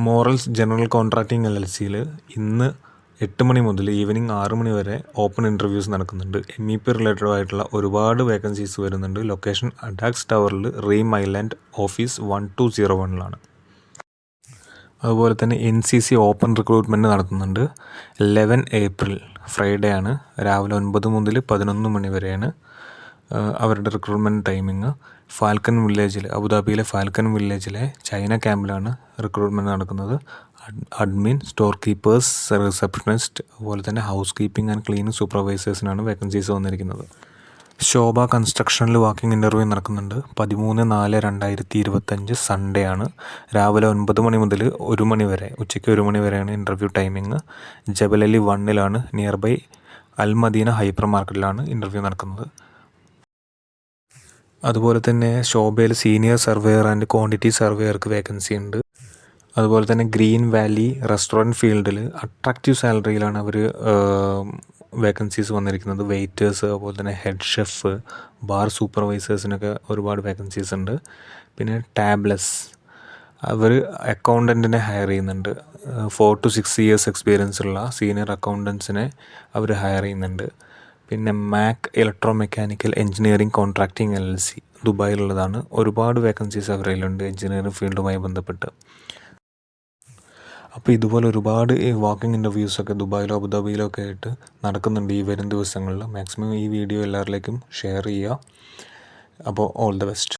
Morals general contracting LLCയിൽ ഇന്ന് 8 മണി മുതൽ evening 6 മണി വരെ ഓപ്പൺ ഇൻ്റർവ്യൂസ് നടക്കുന്നുണ്ട്. MEP റിലേറ്റഡ് ആയിട്ടുള്ള ഒരുപാട് വേക്കൻസീസ് വരുന്നുണ്ട്. ലൊക്കേഷൻ അഡാക്സ് ടവറിൽ റീം ഐലാൻഡ് ഓഫീസ് 1201 അതുപോലെ തന്നെ NCC ഓപ്പൺ റിക്രൂട്ട്മെൻറ്റ് നടത്തുന്നുണ്ട്. 11 ഏപ്രിൽ ഫ്രൈഡേ ആണ്. രാവിലെ 9 മുതൽ 11 മണി വരെയാണ് അവരുടെ റിക്രൂട്ട്മെൻറ്റ് ടൈമിങ്. ഫാൽക്കൺ വില്ലേജിൽ, അബുദാബിയിലെ ഫാൽക്കൺ വില്ലേജിലെ ചൈന ക്യാമ്പിലാണ് റിക്രൂട്ട്മെൻറ്റ് നടക്കുന്നത്. അഡ്മിൻ, സ്റ്റോർ കീപ്പേഴ്സ്, റിസപ്ഷനിസ്റ്റ്, അതുപോലെ തന്നെ ഹൗസ് കീപ്പിംഗ് ആൻഡ് ക്ലീനിങ് സൂപ്പർവൈസേഴ്സിനാണ് വേക്കൻസീസ് വന്നിരിക്കുന്നത്. ശോഭ കൺസ്ട്രക്ഷനിൽ വാക്കിംഗ് ഇൻ്റർവ്യൂ നടക്കുന്നുണ്ട്. 13/4/2025 സൺഡേ ആണ്. രാവിലെ 9 മണി മുതൽ 1 മണി വരെ, ഉച്ചയ്ക്ക് 1 മണി വരെയാണ് interview timing. Jebel Ali 1 nearby Al Madina hyper മാർക്കറ്റിലാണ് ഇൻ്റർവ്യൂ നടക്കുന്നത്. അതുപോലെ തന്നെ ശോഭയിൽ സീനിയർ സർവേയർ ആൻഡ് ക്വാണ്ടിറ്റി സർവേയർക്ക് വേക്കൻസി ഉണ്ട്. അതുപോലെ തന്നെ ഗ്രീൻ വാലി റെസ്റ്റോറൻറ്റ് ഫീൽഡിൽ അട്രാക്റ്റീവ് സാലറിയിലാണ് അവർ വേക്കൻസീസ് വന്നിരിക്കുന്നത്. വെയിറ്റേഴ്സ്, അതുപോലെ തന്നെ ഹെഡ് ഷെഫ്, ബാർ സൂപ്പർവൈസേഴ്സിനൊക്കെ ഒരുപാട് വേക്കൻസീസ് ഉണ്ട്. പിന്നെ ടാബ്ലെസ്, അവർ അക്കൗണ്ടൻറ്റിനെ ഹയർ ചെയ്യുന്നുണ്ട്. 4 to 6 years എക്സ്പീരിയൻസ് ഉള്ള സീനിയർ അക്കൗണ്ടൻസിനെ അവർ ഹയർ ചെയ്യുന്നുണ്ട്. പിന്നെ Mac electro mechanical engineering contracting LLC ദുബായിലുള്ളതാണ്. ഒരുപാട് വേക്കൻസീസ് അവരിലുണ്ട് എഞ്ചിനീയറിംഗ് ഫീൽഡുമായി ബന്ധപ്പെട്ട്. അപ്പോൾ ഇതുപോലെ ഒരുപാട് വാക്കിംഗ് ഇൻ്റർവ്യൂസൊക്കെ ദുബായിലോ അബുദാബിയിലോ ഒക്കെ ആയിട്ട് നടക്കുന്നുണ്ട് ഈ വരും ദിവസങ്ങളിൽ. മാക്സിമം ഈ വീഡിയോ എല്ലാവരിലേക്കും ഷെയർ ചെയ്യുക. അപ്പോൾ ഓൾ ദ ബെസ്റ്റ്.